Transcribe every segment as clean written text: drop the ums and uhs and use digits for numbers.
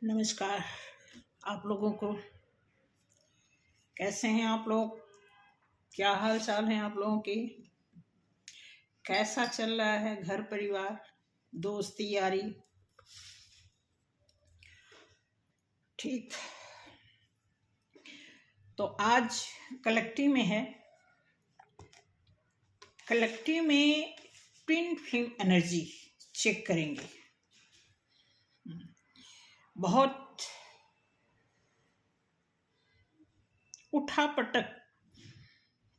नमस्कार आप लोगों को। कैसे हैं आप लोग? क्या हाल चाल है आप लोगों के? कैसा चल रहा है घर परिवार, दोस्ती यारी? ठीक। तो आज कलेक्टिव में है। कलेक्टिव में ट्विन फ्लेम एनर्जी चेक करेंगे। बहुत उठा पटक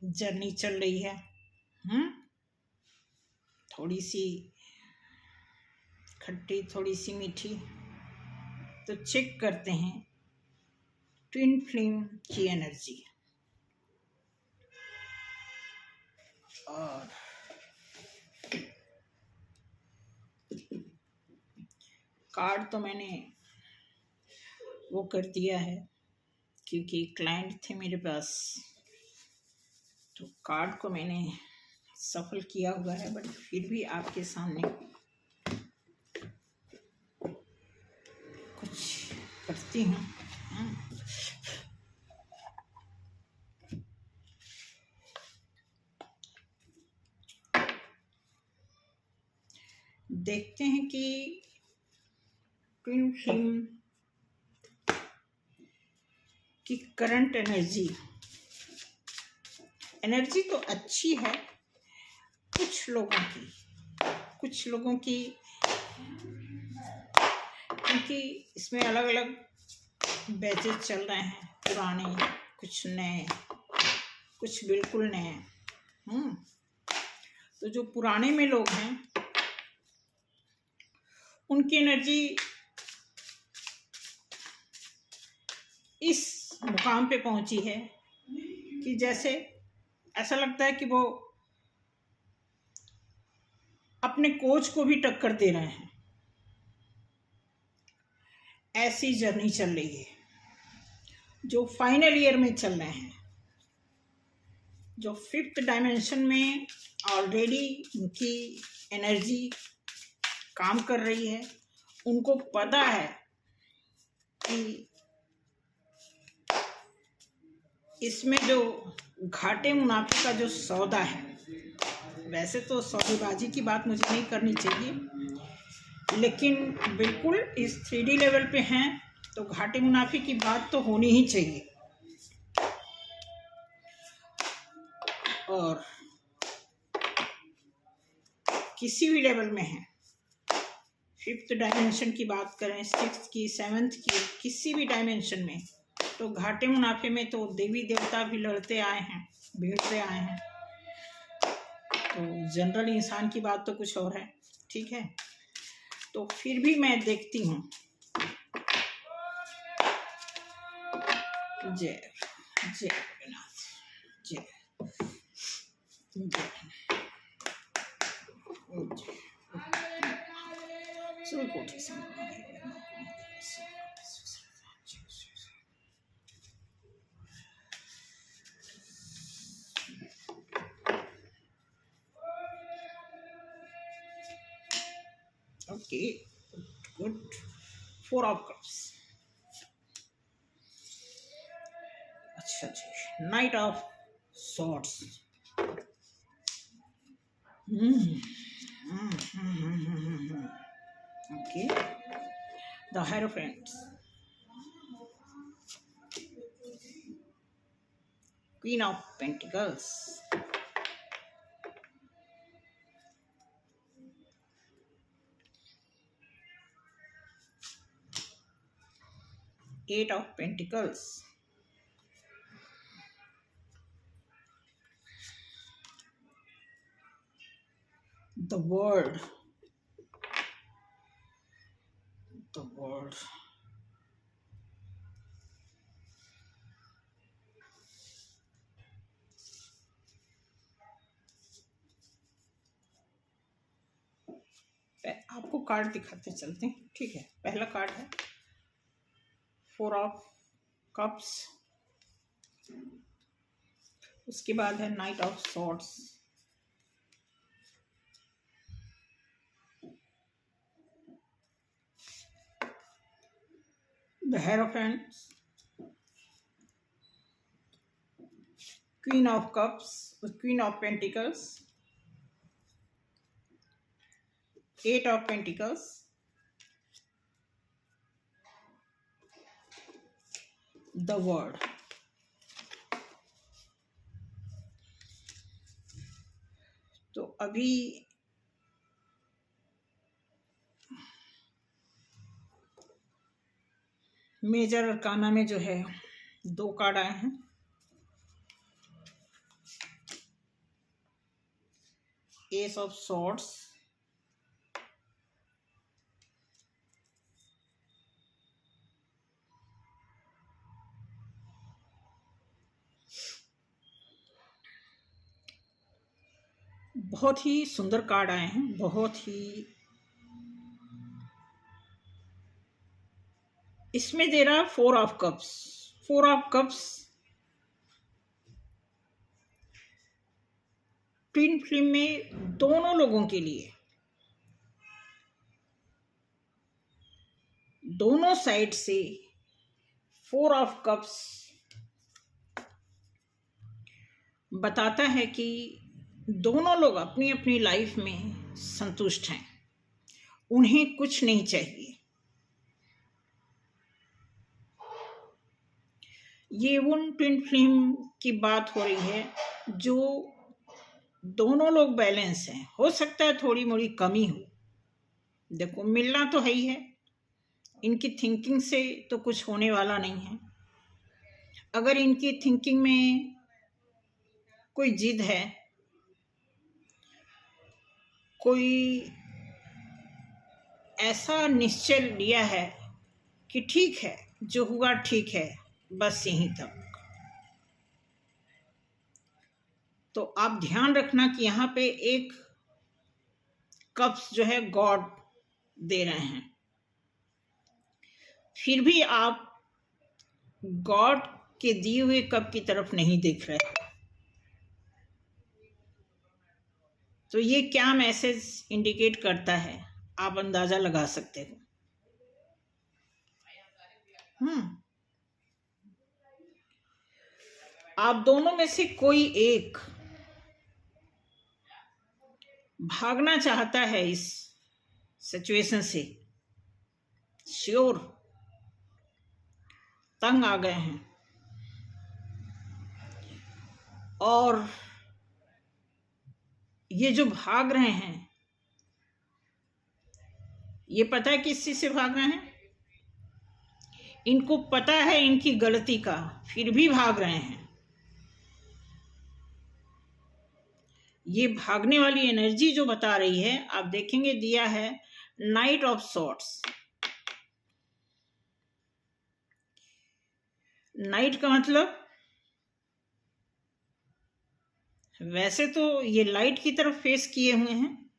जर्नी चल रही है। थोड़ी सी खट्टी, थोड़ी सी मीठी। तो चेक करते हैं ट्विन फ्लेम की एनर्जी। और कार्ड तो मैंने वो कर दिया है क्योंकि क्लाइंट थे मेरे पास, तो कार्ड को मैंने सफल किया हुआ है, बट फिर भी आपके सामने कुछ करती हूँ। देखते हैं कि ट्विन फ्लेम की करंट एनर्जी तो अच्छी है। कुछ लोगों की क्योंकि इसमें अलग अलग बैचेस चल रहे हैं, पुराने, कुछ नए, कुछ बिल्कुल नए। तो जो पुराने में लोग हैं उनकी एनर्जी इस मुकाम पे पहुंची है कि जैसे ऐसा लगता है कि वो अपने कोच को भी टक्कर दे रहे हैं। ऐसी जर्नी चल रही है। जो फाइनल ईयर में चल रहे हैं, जो 5th डायमेंशन में ऑलरेडी उनकी एनर्जी काम कर रही है, उनको पता है कि इसमें जो घाटे मुनाफे का जो सौदा है, वैसे तो सौदेबाजी की बात मुझे नहीं करनी चाहिए, लेकिन बिल्कुल इस 3D लेवल पे हैं तो घाटे मुनाफे की बात तो होनी ही चाहिए। और किसी भी लेवल में है, 5th डायमेंशन की बात करें, 6th की, 7th की, किसी भी डायमेंशन में, तो घाटे मुनाफे में तो देवी देवता भी लड़ते आए हैं, भिड़ते आए हैं। तो जनरल इंसान की बात तो कुछ और है, ठीक है। तो फिर भी मैं देखती हूँ। जय जय भोलेनाथ, जय जय। कोटि से Okay, good. 4 of cups. अच्छा जी, Knight of Swords. Okay, the Hierophant. Queen of Pentacles. Eight of Pentacles. The World. The World. आपको कार्ड दिखाते चलते हैं, ठीक है। पहला कार्ड है 4 of Cups, उसके बाद है Knight of Swords, The Hierophant, Queen of Cups, the Queen of Pentacles, Eight of Pentacles, the World. तो अभी मेजर अरकाना में जो है 2 कार्ड आए हैं। एस ऑफ सॉर्ड्स, बहुत ही सुंदर कार्ड आए हैं, बहुत ही। इसमें दे रहा 4 of cups. 4 of cups twin flame में दोनों लोगों के लिए, दोनों साइड से 4 ऑफ कप्स बताता है कि दोनों लोग अपनी अपनी लाइफ में संतुष्ट हैं, उन्हें कुछ नहीं चाहिए। ये उन ट्विन फ्लेम की बात हो रही है जो दोनों लोग बैलेंस हैं। हो सकता है थोड़ी मोड़ी कमी हो, देखो मिलना तो है ही है, इनकी थिंकिंग से तो कुछ होने वाला नहीं है। अगर इनकी थिंकिंग में कोई जिद है, कोई ऐसा निश्चय लिया है कि ठीक है जो हुआ ठीक है, बस यहीं तक, तो आप ध्यान रखना कि यहाँ पे एक कप्स जो है गॉड दे रहे हैं, फिर भी आप गॉड के दिए हुए कप की तरफ नहीं देख रहे। तो ये क्या मैसेज इंडिकेट करता है आप अंदाजा लगा सकते हो। आप दोनों में से कोई एक भागना चाहता है इस सिचुएशन से, श्योर तंग आ गए हैं, और ये जो भाग रहे हैं, ये पता है किस चीज से भाग रहे हैं, इनको पता है इनकी गलती का, फिर भी भाग रहे हैं। ये भागने वाली एनर्जी जो बता रही है, आप देखेंगे दिया है नाइट ऑफ सॉर्ड्स। नाइट का मतलब वैसे तो ये लाइट की तरफ फेस किए हुए हैं,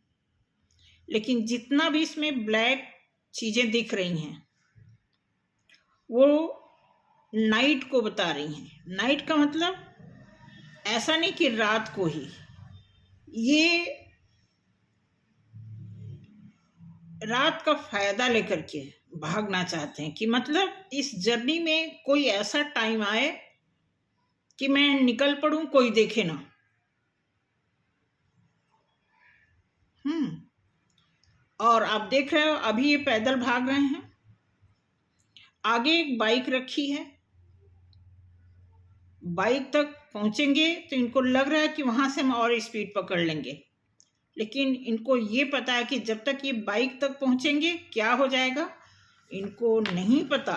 लेकिन जितना भी इसमें ब्लैक चीजें दिख रही हैं वो नाइट को बता रही हैं। नाइट का मतलब ऐसा नहीं कि रात को ही, ये रात का फायदा लेकर के भागना चाहते हैं कि मतलब इस जर्नी में कोई ऐसा टाइम आए कि मैं निकल पड़ूं, कोई देखे ना। और आप देख रहे हो अभी ये पैदल भाग रहे हैं, आगे एक बाइक रखी है, बाइक तक पहुंचेंगे तो इनको लग रहा है कि वहां से हम और स्पीड पकड़ लेंगे, लेकिन इनको ये पता है कि जब तक ये बाइक तक पहुंचेंगे क्या हो जाएगा इनको नहीं पता।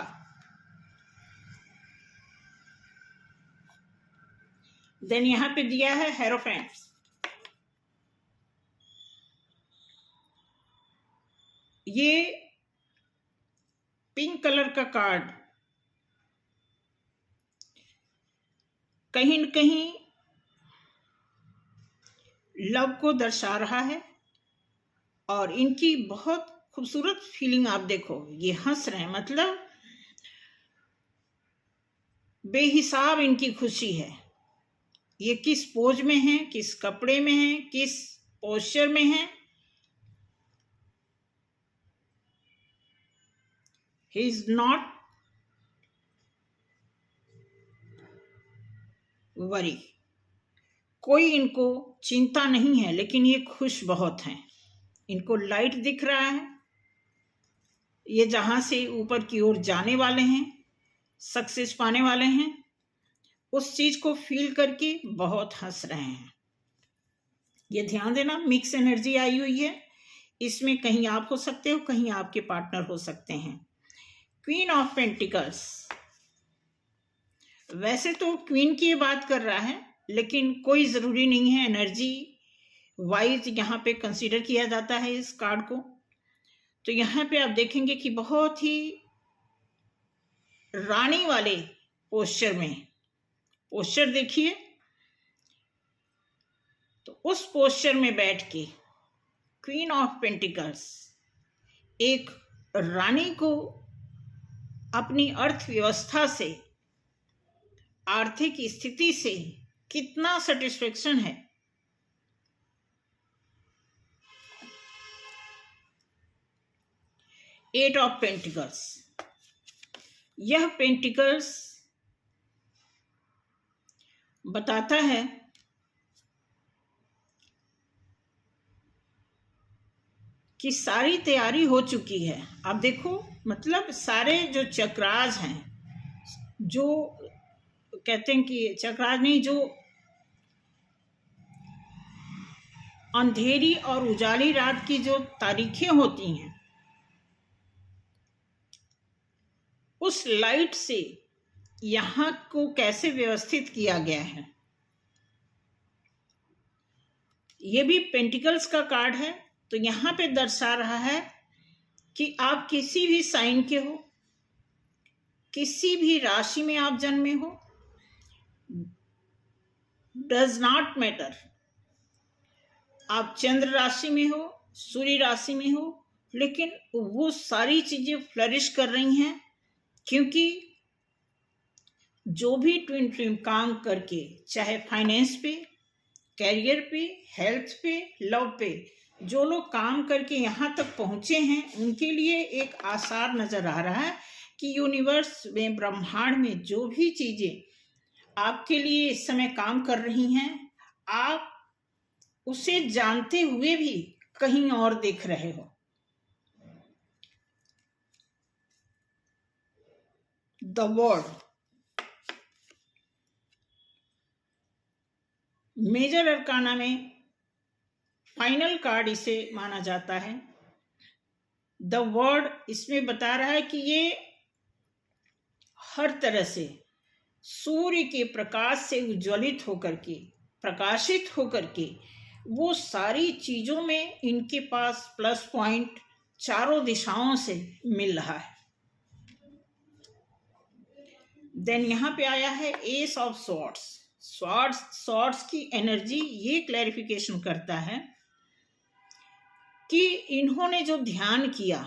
देन यहां पे दिया है हेरोफेंट। ये पिंक कलर का कार्ड कहीं न कहीं लव को दर्शा रहा है, और इनकी बहुत खूबसूरत फीलिंग आप देखो, ये हंस रहे हैं, मतलब बेहिसाब इनकी खुशी है। ये किस पोज में है, किस कपड़े में है, किस पोस्चर में है, ही इज नॉट वरी, कोई इनको चिंता नहीं है, लेकिन ये खुश बहुत हैं। इनको लाइट दिख रहा है, ये जहां से ऊपर की ओर जाने वाले हैं, सक्सेस पाने वाले हैं, उस चीज को फील करके बहुत हंस रहे हैं। ये ध्यान देना, मिक्स एनर्जी आई हुई है, इसमें कहीं आप हो सकते हो, कहीं आपके पार्टनर हो सकते हैं। क्वीन ऑफ पेंटिकल्स, वैसे तो क्वीन की बात कर रहा है, लेकिन कोई जरूरी नहीं है, एनर्जी वाइज यहाँ पे कंसीडर किया जाता है इस कार्ड को। तो यहाँ पे आप देखेंगे कि बहुत ही रानी वाले पोस्चर में, पोस्चर देखिए, तो उस पोस्चर में बैठ के क्वीन ऑफ पेंटिकल्स एक रानी को अपनी अर्थव्यवस्था से, आर्थिक स्थिति से कितना सेटिस्फेक्शन है। एट ऑफ पेंटिकल्स, यह पेंटिकल्स बताता है कि सारी तैयारी हो चुकी है। आप देखो, मतलब सारे जो चक्रास हैं, जो कहते हैं कि चक्रास नहीं, जो अंधेरी और उजाली रात की जो तारीखें होती हैं, उस लाइट से यहाँ को कैसे व्यवस्थित किया गया है। ये भी पेंटिकल्स का कार्ड है, तो यहाँ पे दर्शा रहा है कि आप किसी भी साइन के हो, किसी भी राशि में आप जन्मे हो, डज नॉट मैटर, आप चंद्र राशि में हो, सूर्य राशि में हो, लेकिन वो सारी चीजें फ्लरिश कर रही हैं, क्योंकि जो भी ट्विन फ्लेम काम करके, चाहे फाइनेंस पे, कैरियर पे, हेल्थ पे, लव पे, जो लोग काम करके यहाँ तक पहुंचे हैं, उनके लिए एक आसार नजर आ रहा है कि यूनिवर्स में, ब्रह्मांड में जो भी चीजें आपके लिए इस समय काम कर रही हैं, आप उसे जानते हुए भी कहीं और देख रहे हो। द वर्ड, मेजर अरकाना में फाइनल कार्ड इसे माना जाता है। द वर्ड इसमें बता रहा है कि ये हर तरह से सूर्य के प्रकाश से उज्ज्वलित होकर के, प्रकाशित होकर के, वो सारी चीजों में इनके पास प्लस पॉइंट चारों दिशाओं से मिल रहा है। देन यहाँ पे आया है एस ऑफ स्वॉर्ड्स। स्वॉर्ड्स की एनर्जी ये क्लैरिफिकेशन करता है कि इन्होंने जो ध्यान किया,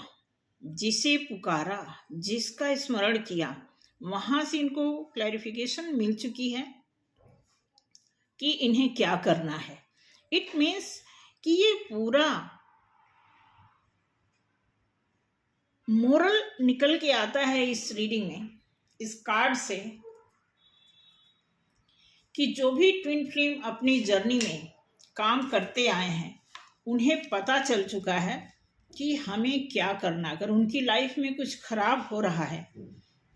जिसे पुकारा, जिसका स्मरण किया, वहां से इनको क्लैरिफिकेशन मिल चुकी है कि इन्हें क्या करना है। इट मीन्स कि ये पूरा मोरल निकल के आता है इस रीडिंग में, इस कार्ड से, कि जो भी ट्विन फ्लेम अपनी जर्नी में काम करते आए हैं, उन्हें पता चल चुका है कि हमें क्या करना। अगर उनकी लाइफ में कुछ खराब हो रहा है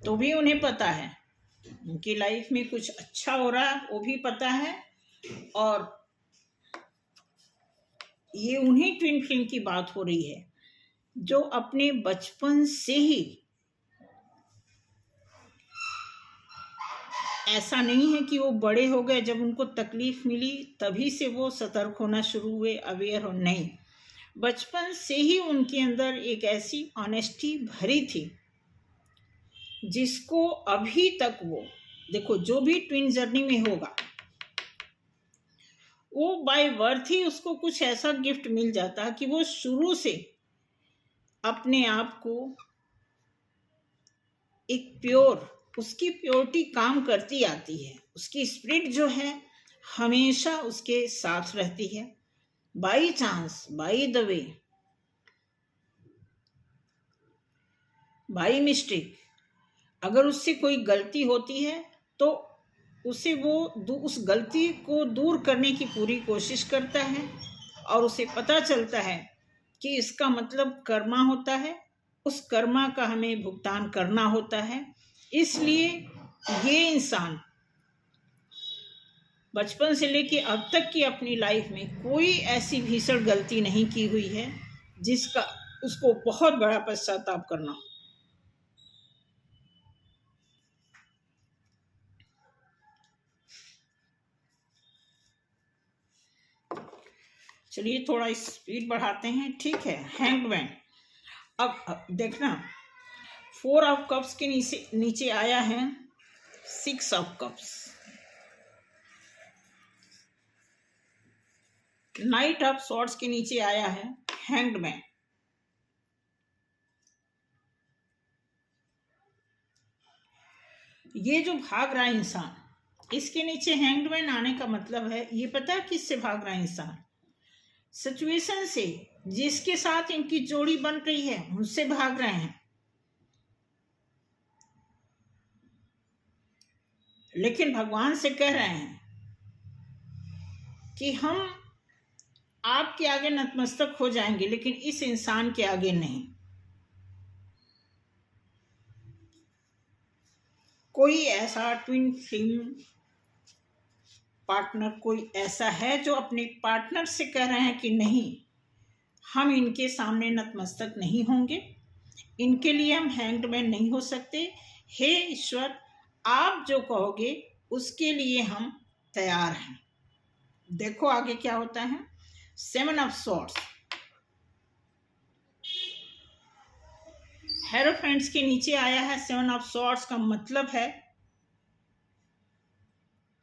तो भी उन्हें पता है, उनकी लाइफ में कुछ अच्छा हो रहा है वो भी पता है, और ये उन्हीं ट्विन फ्लेम की बात हो रही है जो अपने बचपन से ही, ऐसा नहीं है कि वो बड़े हो गए, जब उनको तकलीफ मिली तभी से वो सतर्क होना शुरू हुए, अवेयर हो, नहीं, बचपन से ही उनके अंदर एक ऐसी ऑनेस्टी भरी थी जिसको अभी तक वो, देखो, जो भी ट्विन जर्नी में होगा वो बाय बर्थ ही उसको कुछ ऐसा गिफ्ट मिल जाता है कि वो शुरू से अपने आप को एक प्योर, उसकी प्योरिटी काम करती आती है, उसकी स्पिरिट जो है हमेशा उसके साथ रहती है। By chance, by the way, by mistake, अगर उससे कोई गलती होती है तो उसे वो उस गलती को दूर करने की पूरी कोशिश करता है और उसे पता चलता है कि इसका मतलब कर्मा होता है, उस कर्मा का हमें भुगतान करना होता है। इसलिए ये इंसान बचपन से लेके अब तक की अपनी लाइफ में कोई ऐसी भीषण गलती नहीं की हुई है जिसका उसको बहुत बड़ा पश्चाताप करना हो। चलिए थोड़ा स्पीड बढ़ाते हैं, ठीक है। Hanged man. अब देखना, 4 ऑफ कप्स के नीचे आया है 6 of cups, night of swords के नीचे आया है हैंग्ड मैन। ये जो भाग रहा है इंसान, इसके नीचे हैंग्ड मैन आने का मतलब है, ये पता है किससे भाग रहा है इंसान? सिचुएशन से, जिसके साथ इनकी जोड़ी बन रही है उनसे भाग रहे हैं। लेकिन भगवान से कह रहे हैं कि हम आपके आगे नतमस्तक हो जाएंगे, लेकिन इस इंसान के आगे नहीं। कोई ऐसा ट्विन फ्लेम पार्टनर, कोई ऐसा है जो अपने पार्टनर से कह रहे हैं कि नहीं, हम इनके सामने नतमस्तक नहीं होंगे, इनके लिए हम हैंग्ड मैन नहीं हो सकते। हे ईश्वर, आप जो कहोगे उसके लिए हम तैयार हैं। देखो आगे क्या होता है। 7 ऑफ सॉर्ड्स, हेरोफेंट्स के नीचे आया है 7 ऑफ सॉर्ड्स का मतलब है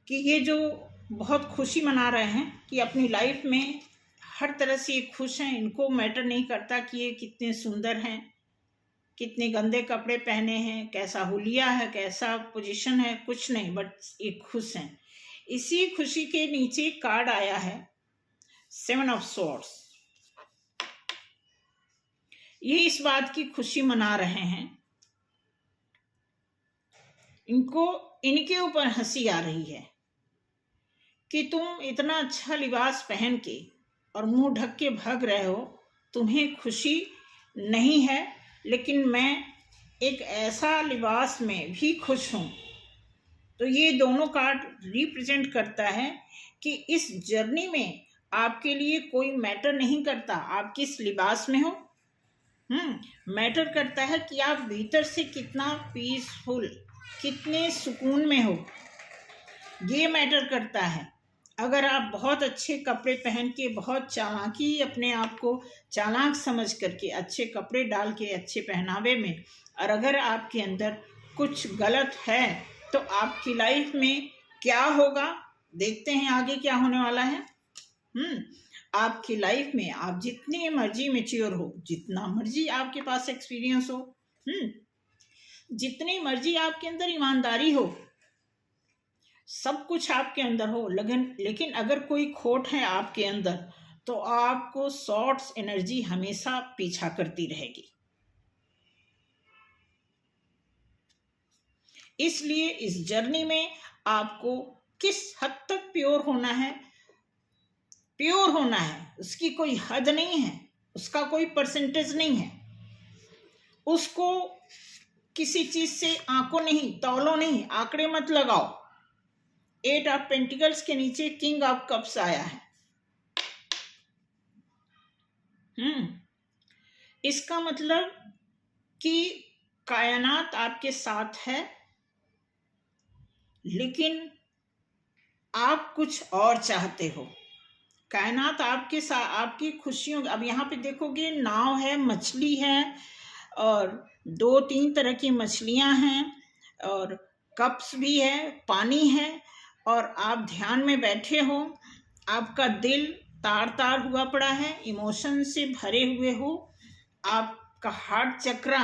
कि ये जो बहुत खुशी मना रहे हैं कि अपनी लाइफ में हर तरह से ये खुश हैं, इनको मैटर नहीं करता कि ये कितने सुंदर हैं, कितने गंदे कपड़े पहने हैं, कैसा हुलिया है, कैसा पोजीशन है, कुछ नहीं, बट ये खुश हैं। इसी खुशी के नीचे कार्ड आया है 7 ऑफ सॉर्ड्स। ये इस बात की खुशी मना रहे हैं, इनको इनके ऊपर हंसी आ रही है कि तुम इतना अच्छा लिबास पहन के और मुंह ढक के भाग रहे हो, तुम्हें खुशी नहीं है, लेकिन मैं एक ऐसा लिबास में भी खुश हूँ। तो ये दोनों कार्ड रिप्रेजेंट करता है कि इस जर्नी में आपके लिए कोई मैटर नहीं करता आप किस लिबास में हो। मैटर करता है कि आप भीतर से कितना पीसफुल, कितने सुकून में हो, ये मैटर करता है। अगर आप बहुत अच्छे कपड़े पहन के, बहुत चालाकी, अपने आप को चालाक समझ करके अच्छे कपड़े डाल के, अच्छे पहनावे में, और अगर आपके अंदर कुछ गलत है तो आपकी लाइफ में क्या होगा, देखते हैं आगे क्या होने वाला है। आपकी लाइफ में आप जितनी मर्जी मैच्योर हो, जितना मर्जी आपके पास एक्सपीरियंस हो, जितनी मर्जी आपके अंदर ईमानदारी हो, सब कुछ आपके अंदर हो, लेकिन अगर कोई खोट है आपके अंदर तो आपको सॉर्ड्स एनर्जी हमेशा पीछा करती रहेगी। इसलिए इस जर्नी में आपको किस हद तक प्योर होना है, प्योर होना है, उसकी कोई हद नहीं है, उसका कोई परसेंटेज नहीं है। उसको किसी चीज से आंको नहीं, तौलो नहीं, आंकड़े मत लगाओ। 8 ऑफ पेंटिकल्स के नीचे किंग ऑफ कप्स आया है। इसका मतलब कि कायनात आपके साथ है, लेकिन आप कुछ और चाहते हो। कायनात आपके साथ, आपकी खुशियों, अब यहाँ पे देखोगे नाव है, मछली है, और 2-3 तरह की मछलियाँ हैं, और कप्स भी है, पानी है, और आप ध्यान में बैठे हो, आपका दिल तार तार हुआ पड़ा है, इमोशन से भरे हुए हो, आपका हार्ट चक्र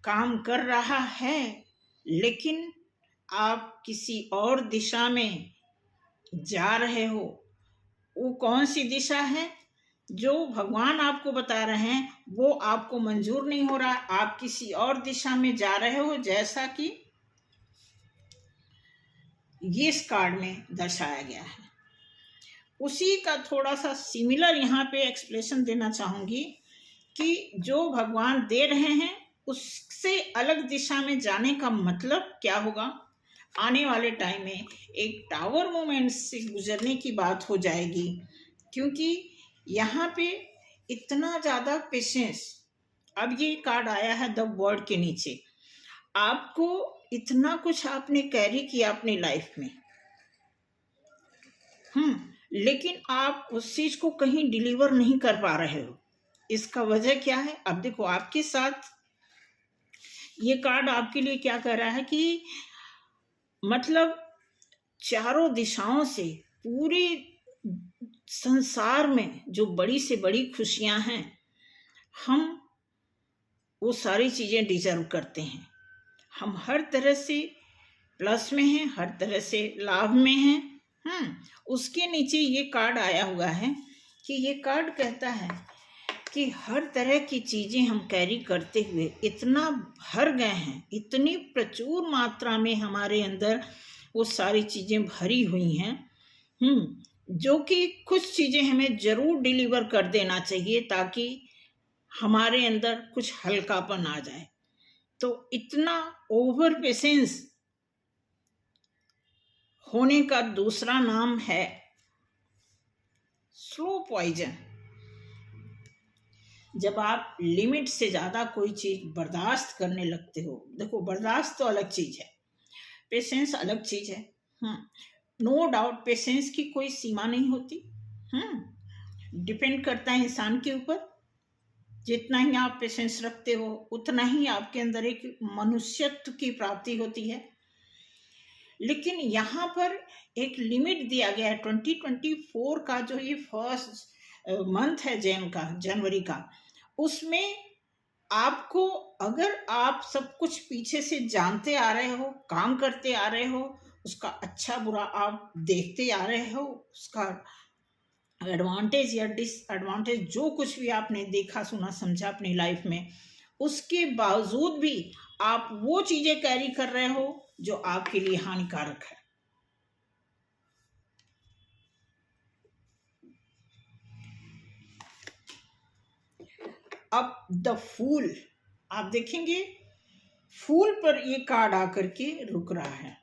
काम कर रहा है, लेकिन आप किसी और दिशा में जा रहे हो। वो कौन सी दिशा है? जो भगवान आपको बता रहे हैं वो आपको मंजूर नहीं हो रहा, आप किसी और दिशा में जा रहे हो। जैसा कि ये इस कार्ड में दर्शाया गया है। उसी का थोड़ा सा सिमिलर यहाँ पे एक्सप्लेनेशन देना चाहूँगी कि जो भगवान दे रहे हैं उससे अलग दिशा में जाने का मतलब क्या होगा। आने वाले टाइम में एक टावर मूवमेंट से गुजरने की बात हो जाएगी, क्योंकि यहाँ पे इतना ज़्यादा पेशेंस। अब ये कार्ड आया है द वर्ड के नीचे, आपको इतना कुछ आपने कैरी किया अपनी लाइफ में, लेकिन आप उस चीज को कहीं डिलीवर नहीं कर पा रहे हो। इसका वजह क्या है? अब देखो आपके साथ ये कार्ड आपके लिए क्या कह रहा है कि मतलब चारों दिशाओं से पूरे संसार में जो बड़ी से बड़ी खुशियां हैं, हम वो सारी चीजें डिजर्व करते हैं। हम हर तरह से प्लस में हैं, हर तरह से लाभ में हैं। उसके नीचे ये कार्ड आया हुआ है कि ये कार्ड कहता है कि हर तरह की चीजें हम कैरी करते हुए इतना भर गए हैं, इतनी प्रचुर मात्रा में हमारे अंदर वो सारी चीजें भरी हुई हैं, जो कि कुछ चीजें हमें जरूर डिलीवर कर देना चाहिए ताकि हमारे अंदर कुछ हल्कापन आ जाए। तो इतना ओवर पेशेंस होने का दूसरा नाम है स्लो पॉइजन। जब आप लिमिट से ज्यादा कोई चीज बर्दाश्त करने लगते हो, देखो बर्दाश्त तो अलग चीज है, पेशेंस अलग चीज है। नो डाउट पेशेंस की कोई सीमा नहीं होती। डिपेंड करता है इंसान के ऊपर। जितना ही आप पेशेंस रखते हो उतना ही आपके अंदर एक मनुष्यत्व की प्राप्ति होती है। लेकिन यहाँ पर एक लिमिट दिया गया है। 2024 का जो ये फर्स्ट मंथ है जनवरी का, उसमें आपको, अगर आप सब कुछ पीछे से जानते आ रहे हो, काम करते आ रहे हो, उसका अच्छा बुरा आप देखते आ रहे हो, उसका एडवांटेज या डिसएडवांटेज जो कुछ भी आपने देखा सुना समझा अपनी लाइफ में, उसके बावजूद भी आप वो चीजें कैरी कर रहे हो जो आपके लिए हानिकारक है। अब द फूल, आप देखेंगे फूल पर ये कार्ड आकर के रुक रहा है।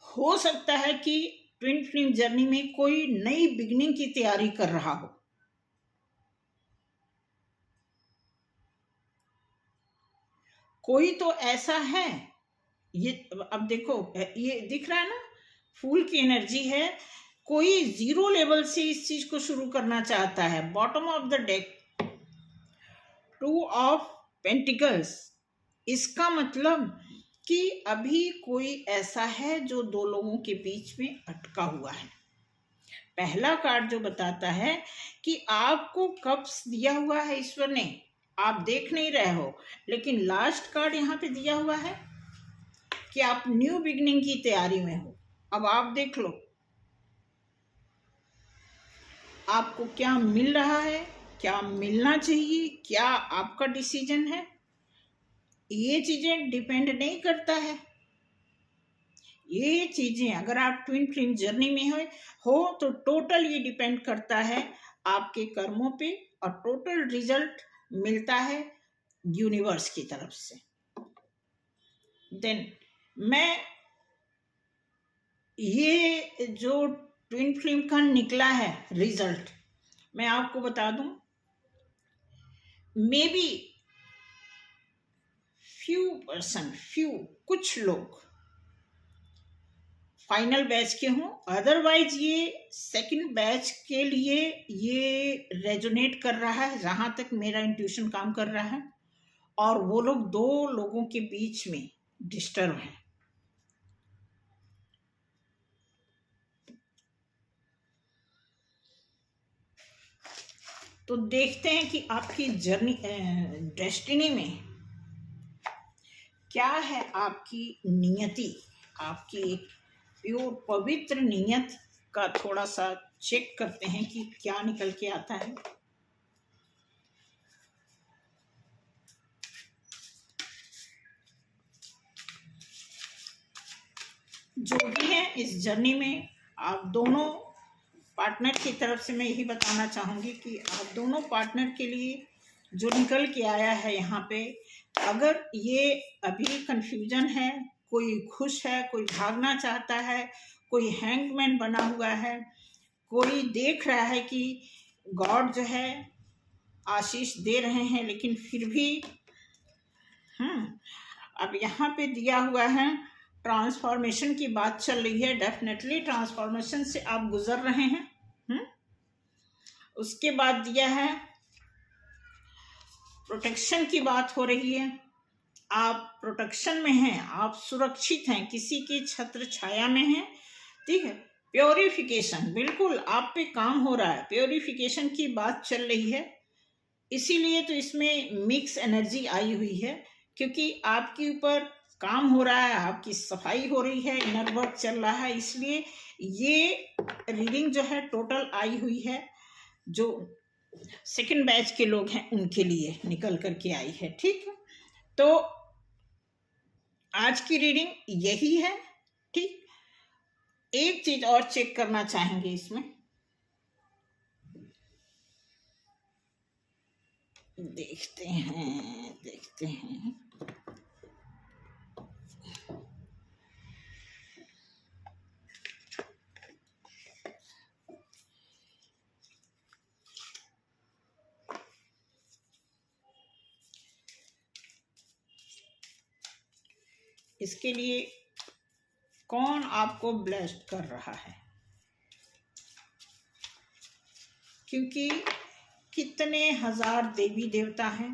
हो सकता है कि ट्विन फ्लेम जर्नी में कोई नई बिगनिंग की तैयारी कर रहा हो। कोई तो ऐसा है, ये अब देखो ये दिख रहा है ना, फूल की एनर्जी है। कोई जीरो लेवल से इस चीज को शुरू करना चाहता है। Bottom of the deck, 2 of pentacles. इसका मतलब कि अभी कोई ऐसा है जो दो लोगों के बीच में अटका हुआ है। पहला कार्ड जो बताता है कि आपको कब दिया हुआ है ईश्वर ने, आप देख नहीं रहे हो, लेकिन लास्ट कार्ड यहाँ पे दिया हुआ है कि आप न्यू बिगनिंग की तैयारी में हो। अब आप देख लो आपको क्या मिल रहा है, क्या मिलना चाहिए, क्या आपका डिसीजन है। ये चीजें डिपेंड नहीं करता है। ये चीजें अगर आप ट्विन फ्लेम जर्नी में हो तो टोटल ये डिपेंड करता है आपके कर्मों पे, और टोटल रिजल्ट मिलता है यूनिवर्स की तरफ से। देन मैं ये जो ट्विन फ्लेम का निकला है रिजल्ट, मैं आपको बता दूं, मे बी फ्यू कुछ लोग फाइनल बैच के हों, अदरवाइज ये सेकंड बैच के लिए ये रेजोनेट कर रहा है जहां तक मेरा इंट्यूशन काम कर रहा है। और वो लोग 2 लोगों के बीच में डिस्टर्ब है। तो देखते हैं कि आपकी जर्नी डेस्टिनी में क्या है, आपकी नियति, आपकी एक प्योर पवित्र नियत का थोड़ा सा चेक करते हैं कि क्या निकल के आता है। जो भी है इस जर्नी में आप दोनों पार्टनर की तरफ से मैं यही बताना चाहूँगी कि आप दोनों पार्टनर के लिए जो निकल के आया है यहाँ पे, अगर ये अभी कन्फ्यूजन है, कोई खुश है, कोई भागना चाहता है, कोई हैंगमैन बना हुआ है, कोई देख रहा है कि गॉड जो है आशीष दे रहे हैं लेकिन फिर भी अब यहाँ पे दिया हुआ है ट्रांसफॉर्मेशन की बात चल रही है। डेफिनेटली ट्रांसफॉर्मेशन से आप गुजर रहे हैं। उसके बाद दिया है प्रोटेक्शन की बात हो रही है। आप प्रोटेक्शन में हैं, आप सुरक्षित हैं, किसी की छत्र छाया में हैं, ठीक है। प्योरिफिकेशन, बिल्कुल आप पे काम हो रहा है, प्योरिफिकेशन की बात चल रही है। इसीलिए तो इसमें मिक्स एनर्जी आई हुई है, क्योंकि आपके ऊपर काम हो रहा है, आपकी सफाई हो रही है, इनर वर्क चल रहा है। इसलिए ये रीडिंग जो है टोटल आई हुई है, जो सेकंड बैच के लोग हैं उनके लिए निकल करके आई है, ठीक है। तो आज की रीडिंग यही है, ठीक। एक चीज और चेक करना चाहेंगे इसमें, देखते हैं। इसके लिए कौन आपको ब्लेस्ड कर रहा है, क्योंकि कितने हजार देवी देवता हैं,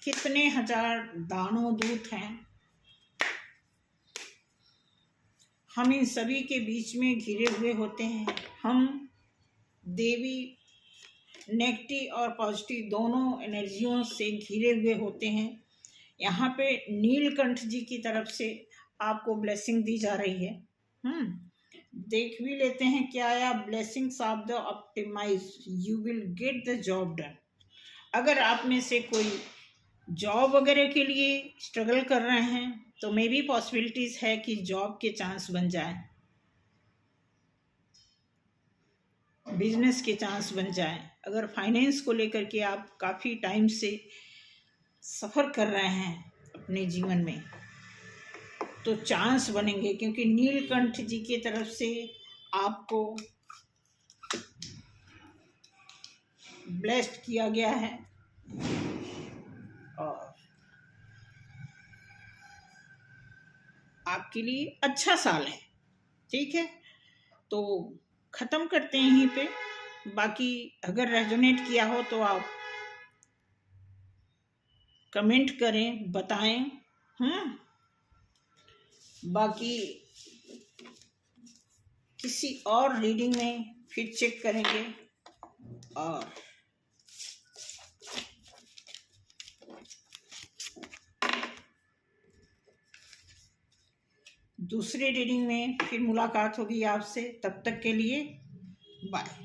कितने हजार दानव दूत हैं। हम इन सभी के बीच में घिरे हुए होते हैं। हम देवी नेगेटिव और पॉजिटिव दोनों एनर्जियों से घिरे हुए होते हैं। यहाँ पे नीलकंठ जी की तरफ से आपको ब्लेसिंग दी जा रही है। देख भी लेते हैं क्या आया। Blessings of the optimize, you will get the job done. अगर आप में से कोई जॉब वगैरह के लिए स्ट्रगल कर रहे हैं तो मे भी पॉसिबिलिटीज है कि जॉब के चांस बन जाए, बिजनेस के चांस बन जाए। अगर फाइनेंस को लेकर के आप काफ़ी टाइम से सफ़र कर रहे हैं अपने जीवन में तो चांस बनेंगे, क्योंकि नीलकंठ जी की तरफ से आपको ब्लेस्ड किया गया है और आपके लिए अच्छा साल है, ठीक है। तो ख़त्म करते हैं यहीं पे। बाकी अगर रेजोनेट किया हो तो आप कमेंट करें, बताएं। बाकी किसी और रीडिंग में फिर चेक करेंगे और दूसरे रीडिंग में फिर मुलाकात होगी आपसे। तब तक के लिए बाय।